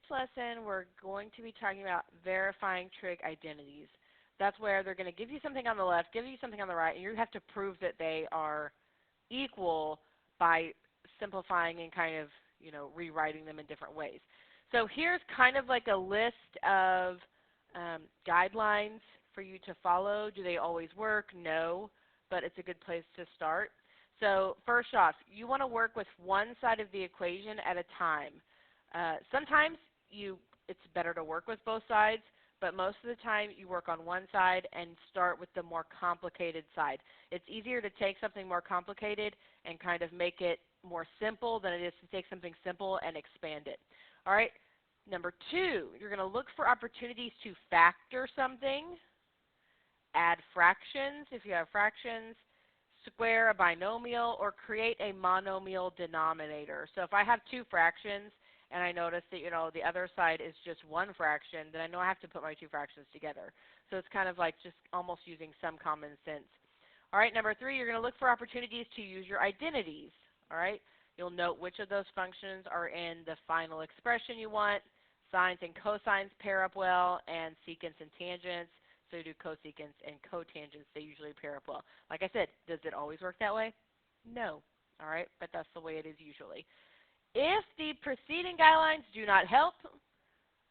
lesson, we're going to be talking about verifying trig identities. That's where they're going to give you something on the left, give you something on the right, and you have to prove that they are equal by simplifying and kind of, rewriting them in different ways. So here's kind of like a list of guidelines for you to follow. Do they always work? No, but it's a good place to start. So first off, you want to work with one side of the equation at a time. Sometimes it's better to work with both sides, but most of the time you work on one side and start with the more complicated side. It's easier to take something more complicated and kind of make it more simple than it is to take something simple and expand it. All right, number two, you're going to look for opportunities to factor something, add fractions if you have fractions, square a binomial, or create a monomial denominator. So if I have two fractions and I notice that the other side is just one fraction, then I know I have to put my two fractions together. So it's kind of like just almost using some common sense. All right, number three, you're going to look for opportunities to use your identities. All right, you'll note which of those functions are in the final expression you want. Sines and cosines pair up well, and secants and tangents. So you do cosecants and cotangents. They usually pair up well. Like I said, does it always work that way? No. All right, but that's the way it is usually. If the preceding guidelines do not help,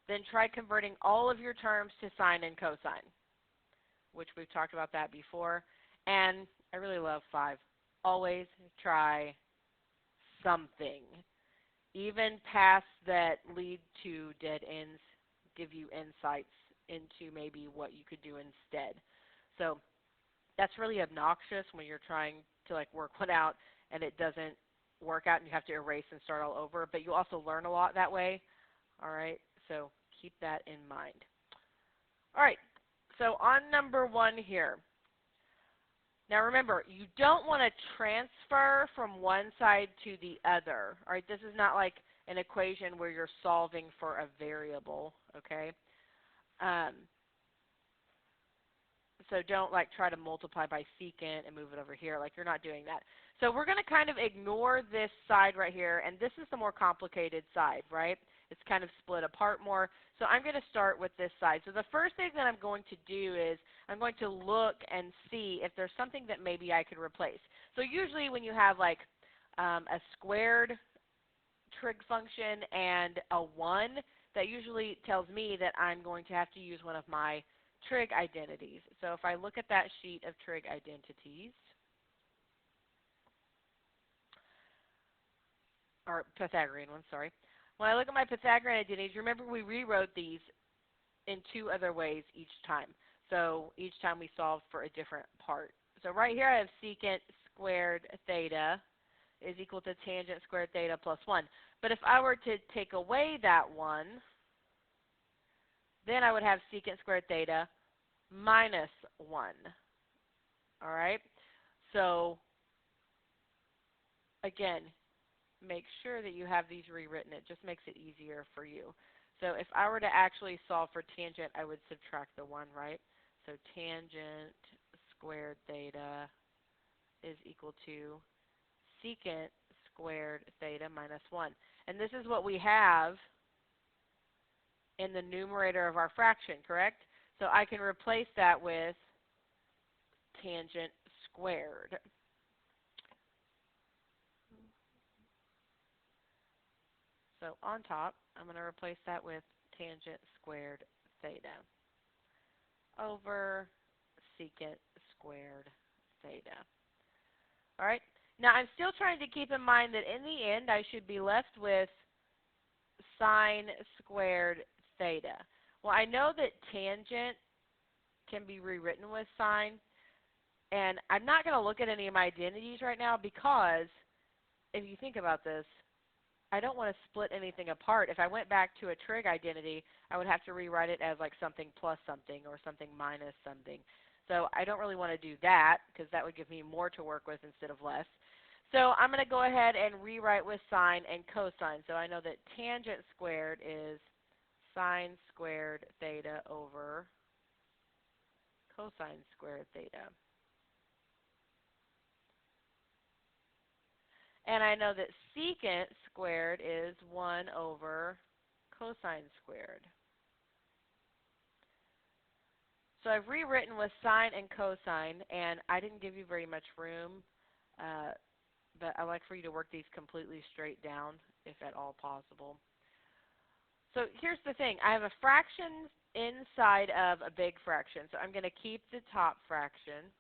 then try converting all of your terms to sine and cosine, which we've talked about that before. And I really love 5. Always try something. Even paths that lead to dead ends give you insights into maybe what you could do instead. So that's really obnoxious when you're trying to work one out and it doesn't work out and you have to erase and start all over. But you also learn a lot that way. All right, so keep that in mind. All right, so on number 1 here. Now remember, you don't want to transfer from one side to the other. All right, this is not like an equation where you're solving for a variable, okay? So don't try to multiply by secant and move it over here. You're not doing that. So we're going to kind of ignore this side right here, and this is the more complicated side, right? It's kind of split apart more. So I'm going to start with this side. So the first thing that I'm going to do is I'm going to look and see if there's something that maybe I could replace. So usually when you have a squared trig function and a 1, that usually tells me that I'm going to have to use one of my trig identities. So if I look at that sheet of trig identities, or Pythagorean ones, sorry. When I look at my Pythagorean identities, remember we rewrote these in 2 other ways each time. So each time we solved for a different part. So right here I have secant squared theta is equal to tangent squared theta plus 1. But if I were to take away that 1, then I would have secant squared theta minus 1. All right? So again, make sure that you have these rewritten. It just makes it easier for you. So if I were to actually solve for tangent, I would subtract the 1, right? So tangent squared theta is equal to secant squared theta minus 1. And this is what we have in the numerator of our fraction, correct? So I can replace that with tangent squared. So on top, I'm going to replace that with tangent squared theta over secant squared theta. All right. Now I'm still trying to keep in mind that in the end I should be left with sine squared theta. Well, I know that tangent can be rewritten with sine, and I'm not going to look at any of my identities right now because if you think about this, I don't want to split anything apart. If I went back to a trig identity, I would have to rewrite it as something plus something or something minus something. So I don't really want to do that because that would give me more to work with instead of less. So I'm going to go ahead and rewrite with sine and cosine. So I know that tangent squared is sine squared theta over cosine squared theta. And I know that secant squared is 1 over cosine squared. So I've rewritten with sine and cosine, and I didn't give you very much room, uh, but I like for you to work these completely straight down, if at all possible. So here's the thing. I have a fraction inside of a big fraction, so I'm going to keep the top fraction.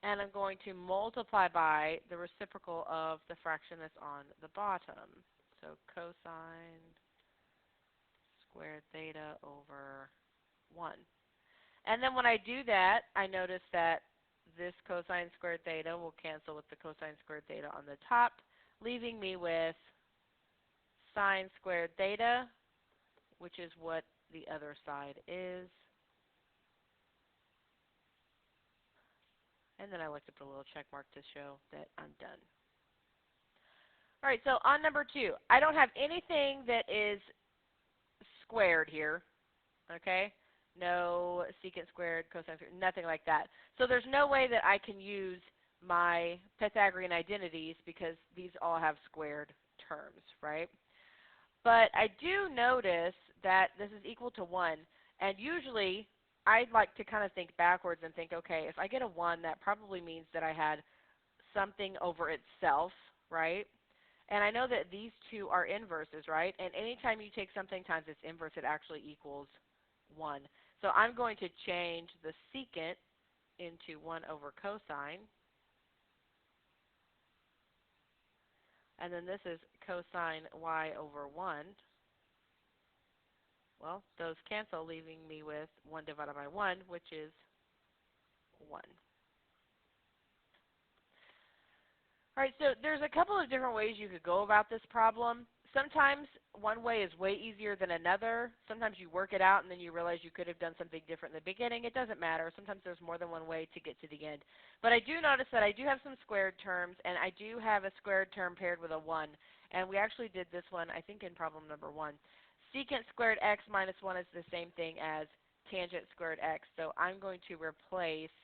And I'm going to multiply by the reciprocal of the fraction that's on the bottom. So cosine squared theta over 1. And then when I do that, I notice that this cosine squared theta will cancel with the cosine squared theta on the top, leaving me with sine squared theta, which is what the other side is. And then I like to put a little check mark to show that I'm done. All right, so on number 2, I don't have anything that is squared here, okay? No secant squared, cosine squared, nothing like that. So there's no way that I can use my Pythagorean identities because these all have squared terms, right? But I do notice that this is equal to 1, and usually I'd like to kind of think backwards and think, okay, if I get a 1, that probably means that I had something over itself, right? And I know that these two are inverses, right? And anytime you take something times its inverse, it actually equals 1. So I'm going to change the secant into 1 over cosine. And then this is cosine y over 1. Well, those cancel, leaving me with 1 divided by 1, which is 1. All right, so there's a couple of different ways you could go about this problem. Sometimes one way is way easier than another. Sometimes you work it out and then you realize you could have done something different in the beginning. It doesn't matter. Sometimes there's more than one way to get to the end. But I do notice that I do have some squared terms, and I do have a squared term paired with a 1. And we actually did this one, I think, in problem number 1. Secant squared x minus 1 is the same thing as tangent squared x. So I'm going to replace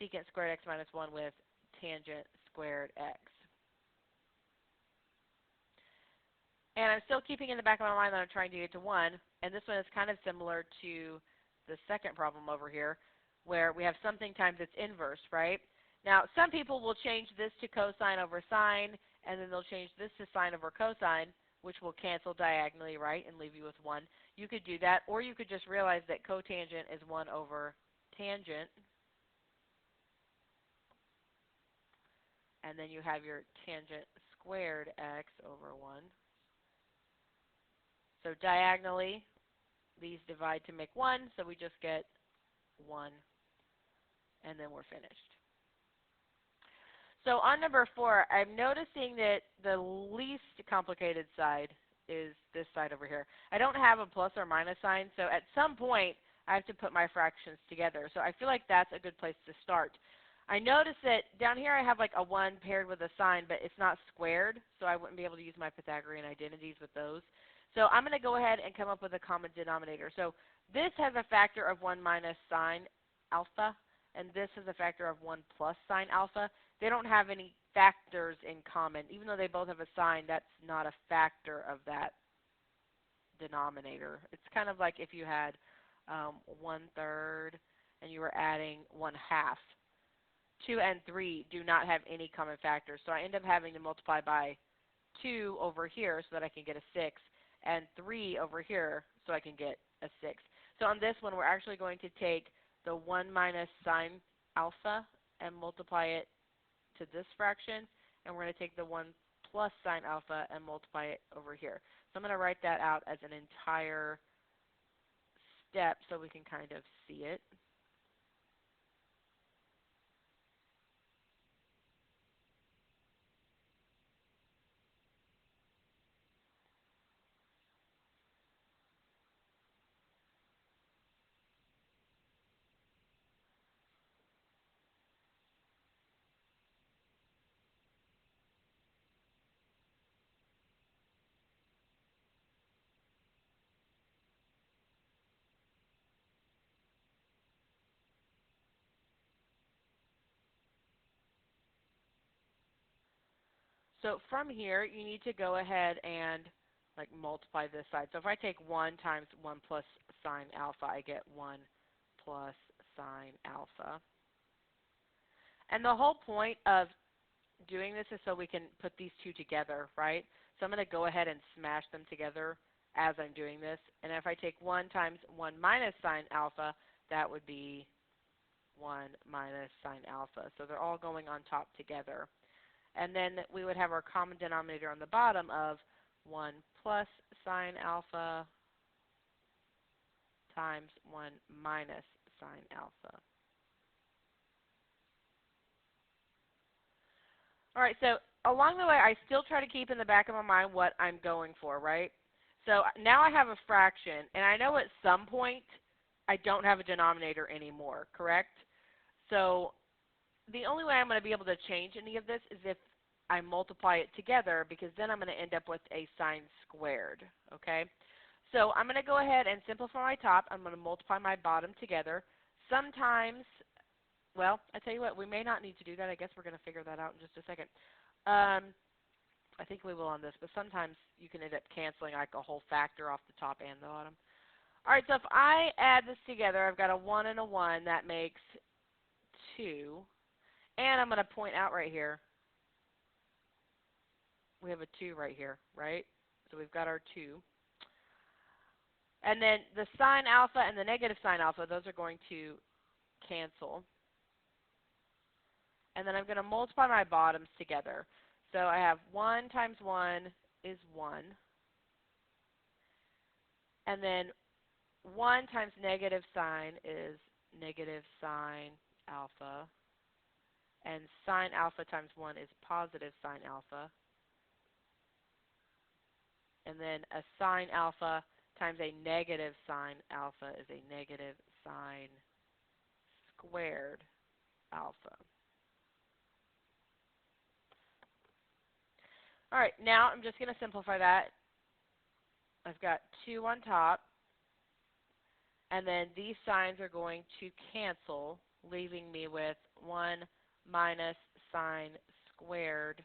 secant squared x minus 1 with tangent squared x. And I'm still keeping in the back of my mind that I'm trying to get to 1, and this one is kind of similar to the second problem over here, where we have something times its inverse, right? Now, some people will change this to cosine over sine, and then they'll change this to sine over cosine, which will cancel diagonally, right, and leave you with 1. You could do that, or you could just realize that cotangent is 1 over tangent, and then you have your tangent squared x over 1. So diagonally, these divide to make 1, so we just get 1, and then we're finished. So on number 4, I'm noticing that the least complicated side is this side over here. I don't have a plus or minus sign, so at some point I have to put my fractions together. So I feel like that's a good place to start. I notice that down here I have like a 1 paired with a sign, but it's not squared, so I wouldn't be able to use my Pythagorean identities with those. So I'm going to go ahead and come up with a common denominator. So this has a factor of 1 minus sine alpha, and this has a factor of 1 plus sine alpha. They don't have any factors in common. Even though they both have a sign, that's not a factor of that denominator. It's kind of like if you had 1/3 and you were adding 1/2. 2 and 3 do not have any common factors, so I end up having to multiply by 2 over here so that I can get a 6, and 3 over here so I can get a 6. So on this one, we're actually going to take the 1 minus sine alpha and multiply it to this fraction, and we're going to take the 1 plus sine alpha and multiply it over here. So I'm going to write that out as an entire step so we can kind of see it. So from here, you need to go ahead and like multiply this side. So if I take 1 times 1 plus sine alpha, I get 1 plus sine alpha. And the whole point of doing this is so we can put these two together, right? So I'm going to go ahead and smash them together as I'm doing this. And if I take 1 times 1 minus sine alpha, that would be 1 minus sine alpha. So they're all going on top together. And then we would have our common denominator on the bottom of 1 plus sine alpha times 1 minus sine alpha. All right, so along the way, I still try to keep in the back of my mind what I'm going for, right? So now I have a fraction, and I know at some point I don't have a denominator anymore, correct? So the only way I'm going to be able to change any of this is if I multiply it together, because then I'm going to end up with a sine squared, okay? So I'm going to go ahead and simplify my top. I'm going to multiply my bottom together. Sometimes, well, I tell you what, we may not need to do that. I guess we're going to figure that out in just a second. I think we will on this, but sometimes you can end up canceling like a whole factor off the top and the bottom. All right, so if I add this together, I've got a 1 and a 1. That makes 2. And I'm going to point out right here, we have a 2 right here, right? So we've got our 2. And then the sine alpha and the negative sine alpha, those are going to cancel. And then I'm going to multiply my bottoms together. So I have 1 times 1 is 1. And then 1 times negative sine is negative sine alpha. And sine alpha times 1 is positive sine alpha. And then a sine alpha times a negative sine alpha is a negative sine squared alpha. All right, now I'm just going to simplify that. I've got 2 on top, and then these signs are going to cancel, leaving me with 1 minus sine squared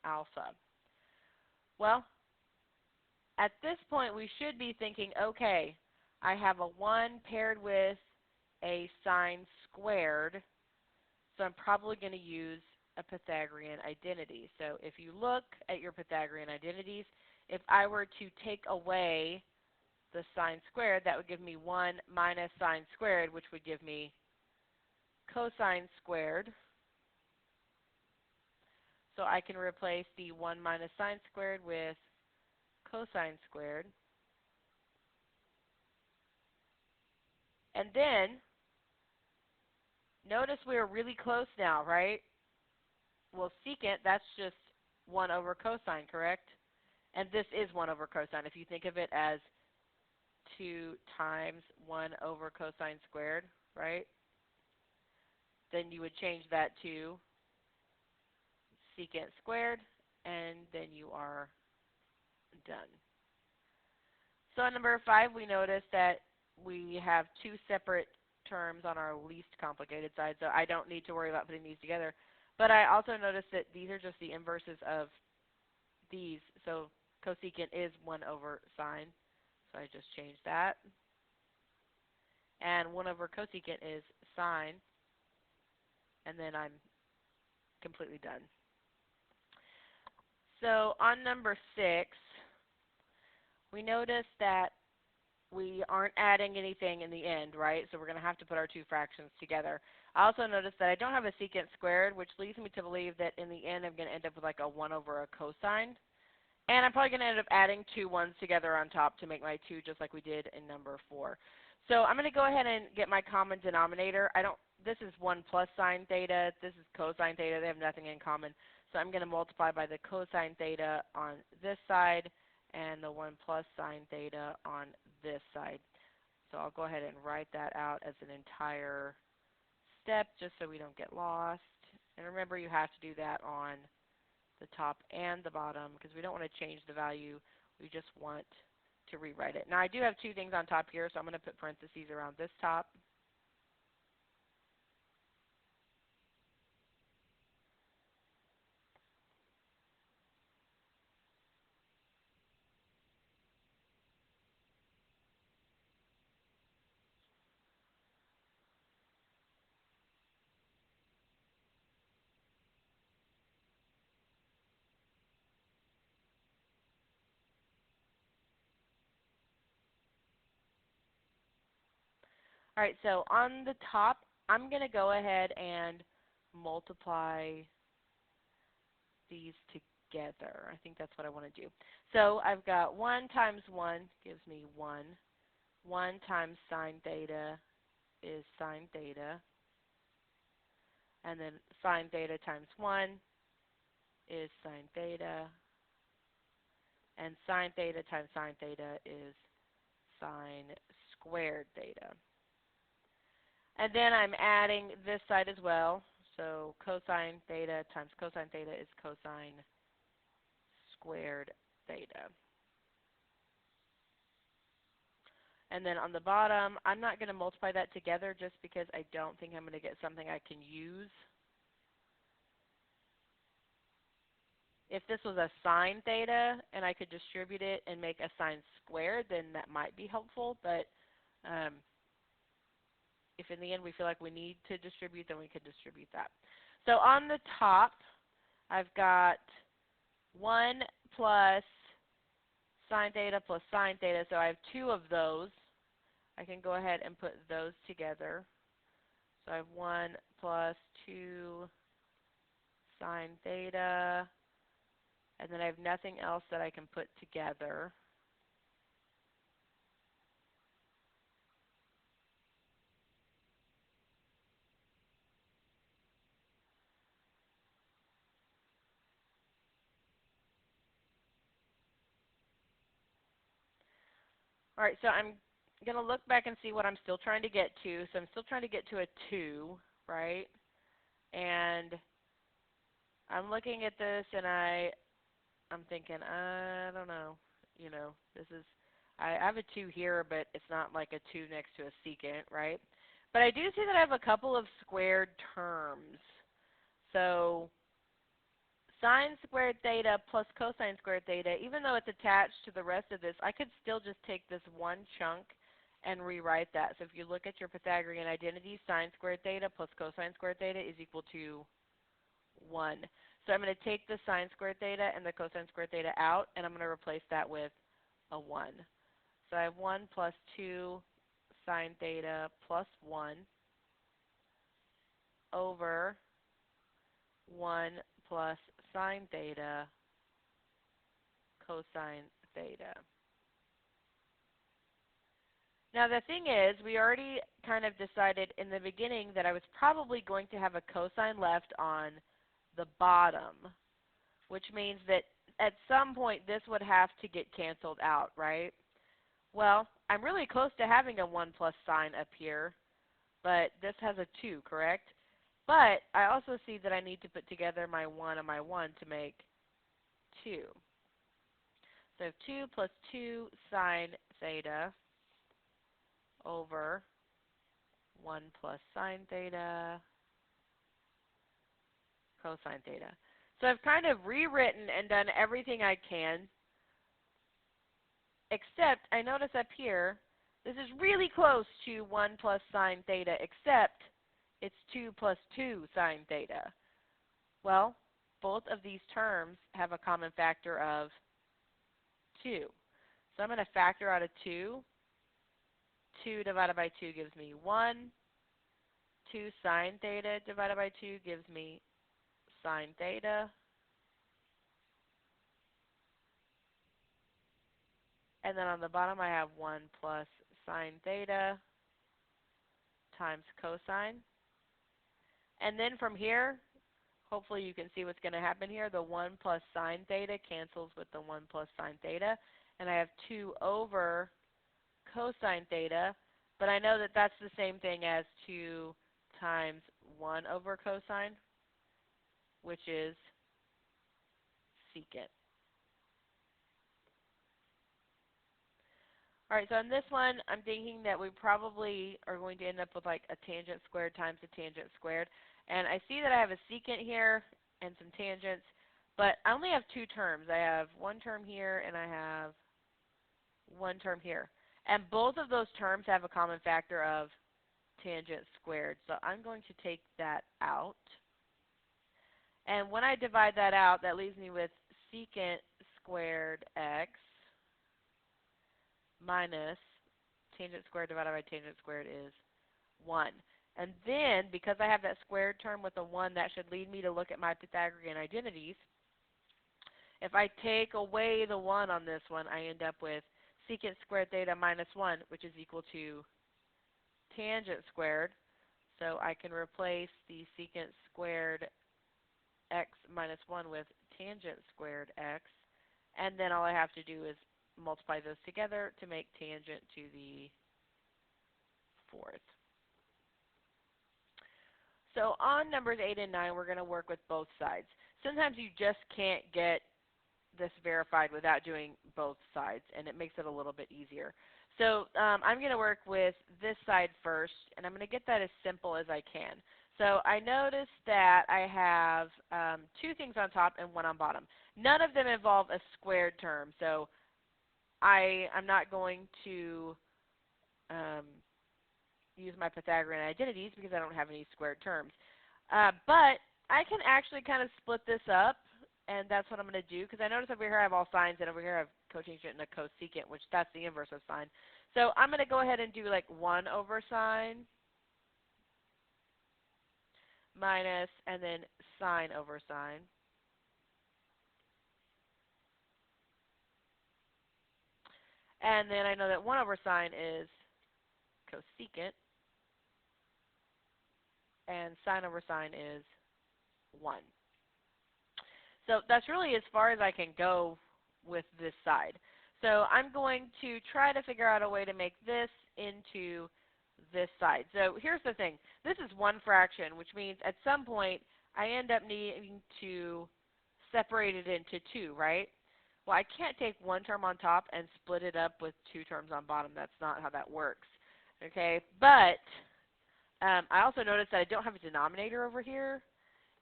alpha. Well, at this point, we should be thinking, okay, I have a 1 paired with a sine squared, so I'm probably going to use a Pythagorean identity. So if you look at your Pythagorean identities, if I were to take away the sine squared, that would give me 1 minus sine squared, which would give me cosine squared. So I can replace the 1 minus sine squared with cosine squared. And then, notice we're really close now, right? Well, secant, that's just 1 over cosine, correct? And this is 1 over cosine. If you think of it as 2 times 1 over cosine squared, right? Then you would change that to secant squared, and then you are done. So on number 5, we notice that we have 2 separate terms on our least complicated side, so I don't need to worry about putting these together. But I also noticed that these are just the inverses of these, so cosecant is 1 over sine, so I just changed that. And 1 over cosecant is sine, and then I'm completely done. So on number 6, we notice that we aren't adding anything in the end, right? So we're going to have to put our 2 fractions together. I also noticed that I don't have a secant squared, which leads me to believe that in the end I'm going to end up with like a 1 over a cosine. And I'm probably going to end up adding 2 1s together on top to make my 2 just like we did in number 4. So I'm going to go ahead and get my common denominator. This is 1 plus sine theta. This is cosine theta. They have nothing in common. So I'm going to multiply by the cosine theta on this side and the 1 plus sine theta on this side. So I'll go ahead and write that out as an entire step just so we don't get lost. And remember, you have to do that on the top and the bottom because we don't want to change the value. We just want to rewrite it. Now I do have 2 things on top here, so I'm going to put parentheses around this top. All right, so on the top, I'm going to go ahead and multiply these together. I think that's what I want to do. So I've got 1 times 1 gives me 1. 1 times sine theta is sine theta. And then sine theta times 1 is sine theta. And sine theta times sine theta is sine squared theta. And then I'm adding this side as well. So cosine theta times cosine theta is cosine squared theta. And then on the bottom, I'm not going to multiply that together just because I don't think I'm going to get something I can use. If this was a sine theta and I could distribute it and make a sine squared, then that might be helpful. But if in the end we feel like we need to distribute, then we could distribute that. So on the top, I've got 1 plus sine theta plus sine theta. So I have 2 of those. I can go ahead and put those together. So I have 1 plus 2 sine theta, and then I have nothing else that I can put together. All right, so I'm going to look back and see what I'm still trying to get to. So I'm still trying to get to a 2, right? And I'm looking at this and I'm thinking, I don't know. You know, this is, I have a 2 here, but it's not like a 2 next to a secant, right? But I do see that I have a couple of squared terms. So sine squared theta plus cosine squared theta, even though it's attached to the rest of this, I could still just take this one chunk and rewrite that. So if you look at your Pythagorean identity, sine squared theta plus cosine squared theta is equal to 1. So I'm going to take the sine squared theta and the cosine squared theta out, and I'm going to replace that with a 1. So I have 1 plus 2 sine theta plus 1 over 1 plus sine theta cosine theta. Now the thing is, we already kind of decided in the beginning that I was probably going to have a cosine left on the bottom, which means that at some point this would have to get canceled out, right? Well, I'm really close to having a 1 plus sign up here, but this has a 2, correct? But I also see that I need to put together my 1 and my 1 to make 2. So I have 2 plus 2 sine theta over 1 plus sine theta cosine theta. So I've kind of rewritten and done everything I can, except I notice up here, this is really close to 1 plus sine theta, except it's 2 plus 2 sine theta. Well, both of these terms have a common factor of 2. So I'm going to factor out a 2. 2 divided by 2 gives me 1. 2 sine theta divided by 2 gives me sine theta. And then on the bottom I have 1 plus sine theta times cosine. And then from here, hopefully you can see what's going to happen here. The 1 plus sine theta cancels with the 1 plus sine theta. And I have 2 over cosine theta. But I know that that's the same thing as 2 times 1 over cosine, which is secant. All right, so on this one, I'm thinking that we probably are going to end up with like a tangent squared times a tangent squared. And I see that I have a secant here and some tangents, but I only have 2 terms. I have 1 term here and I have 1 term here. And both of those terms have a common factor of tangent squared. So I'm going to take that out. And when I divide that out, that leaves me with secant squared x minus tangent squared divided by tangent squared is 1. And then, because I have that squared term with a 1, that should lead me to look at my Pythagorean identities. If I take away the 1 on this one, I end up with secant squared theta minus 1, which is equal to tangent squared. So I can replace the secant squared x minus 1 with tangent squared x. And then all I have to do is multiply those together to make tangent to the fourth. So on numbers 8 and 9, we're going to work with both sides. Sometimes you just can't get this verified without doing both sides, and it makes it a little bit easier. So I'm going to work with this side first, and I'm going to get that as simple as I can. So I notice that I have 2 things on top and 1 on bottom. None of them involve a squared term, so I'm not going to use my Pythagorean identities because I don't have any squared terms. But I can actually kind of split this up, and that's what I'm going to do, because I notice over here I have all sines, and over here I have cotangent and a cosecant, which that's the inverse of sine. So I'm going to go ahead and do like 1 over sine minus, and then sine over sine. And then I know that 1 over sine is cosecant, and sine over sine is 1. So that's really as far as I can go with this side. So I'm going to try to figure out a way to make this into this side. So here's the thing. This is one fraction, which means at some point I end up needing to separate it into 2, right? Well, I can't take one term on top and split it up with 2 terms on bottom. That's not how that works. Okay, but I also noticed that I don't have a denominator over here,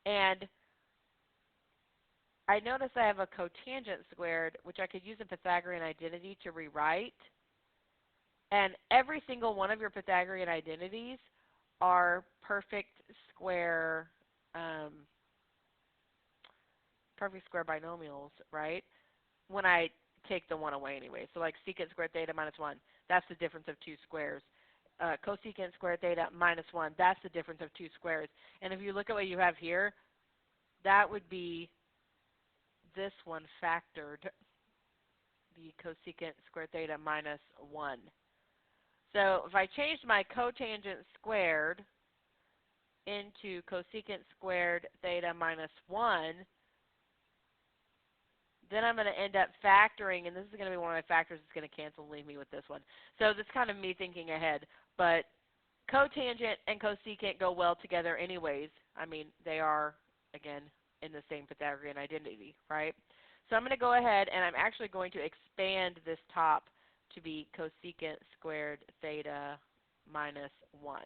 and I notice I have a cotangent squared, which I could use a Pythagorean identity to rewrite. And every single one of your Pythagorean identities are perfect square binomials, right? When I take the 1 away anyway. So like secant squared theta minus 1, that's the difference of 2 squares. Cosecant squared theta minus 1, that's the difference of 2 squares. And if you look at what you have here, that would be this one factored, the cosecant squared theta minus 1. So if I change my cotangent squared into cosecant squared theta minus 1, then I'm going to end up factoring, and this is going to be one of my factors that's going to cancel and leave me with this one. So that's kind of me thinking ahead. But cotangent and cosecant go well together anyways. I mean, they are, again, in the same Pythagorean identity, right? So I'm going to go ahead and I'm actually going to expand this top to be cosecant squared theta minus 1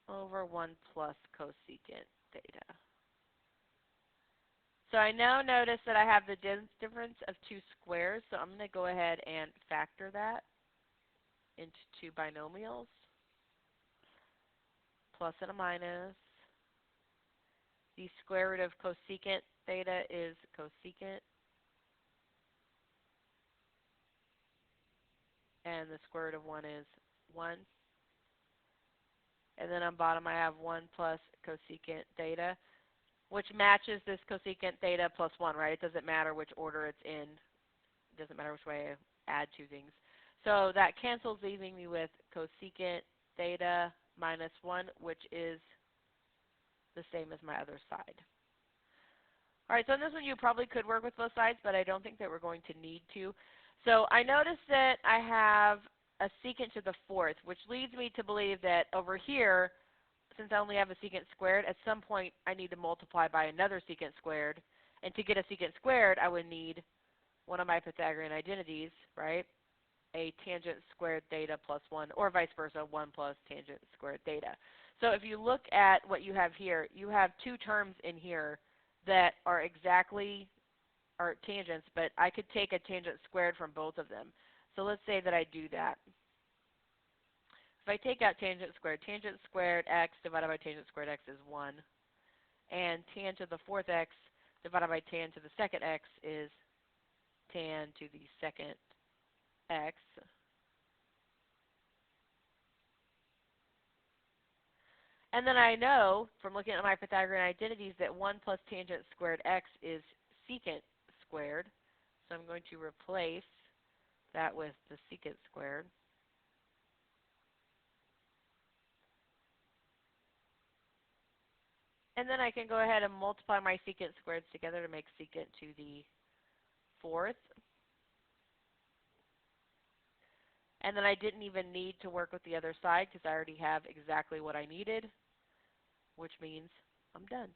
over 1 plus cosecant theta. So I now notice that I have the difference of 2 squares, so I'm going to go ahead and factor that into 2 binomials, plus and a minus. The square root of cosecant theta is cosecant, and the square root of 1 is 1. And then on bottom I have 1 plus cosecant theta, which matches this cosecant theta plus 1, right? It doesn't matter which order it's in. It doesn't matter which way I add 2 things. So that cancels, leaving me with cosecant theta minus 1, which is the same as my other side. All right, so in this one you probably could work with both sides, but I don't think that we're going to need to. So I notice that I have a secant to the fourth, which leads me to believe that over here, since I only have a secant squared, at some point I need to multiply by another secant squared. And to get a secant squared, I would need one of my Pythagorean identities, right? A tangent squared theta plus 1, or vice versa, 1 plus tangent squared theta. So if you look at what you have here, you have 2 terms in here that are exactly tangents, but I could take a tangent squared from both of them. So let's say that I do that. If I take out tangent squared x divided by tangent squared x is 1. And tan to the fourth x divided by tan to the second x is tan to the second x. And then I know from looking at my Pythagorean identities that 1 plus tangent squared x is secant squared. So I'm going to replace that with the secant squared. And then I can go ahead and multiply my secant squareds together to make secant to the fourth. And then I didn't even need to work with the other side because I already have exactly what I needed, which means I'm done.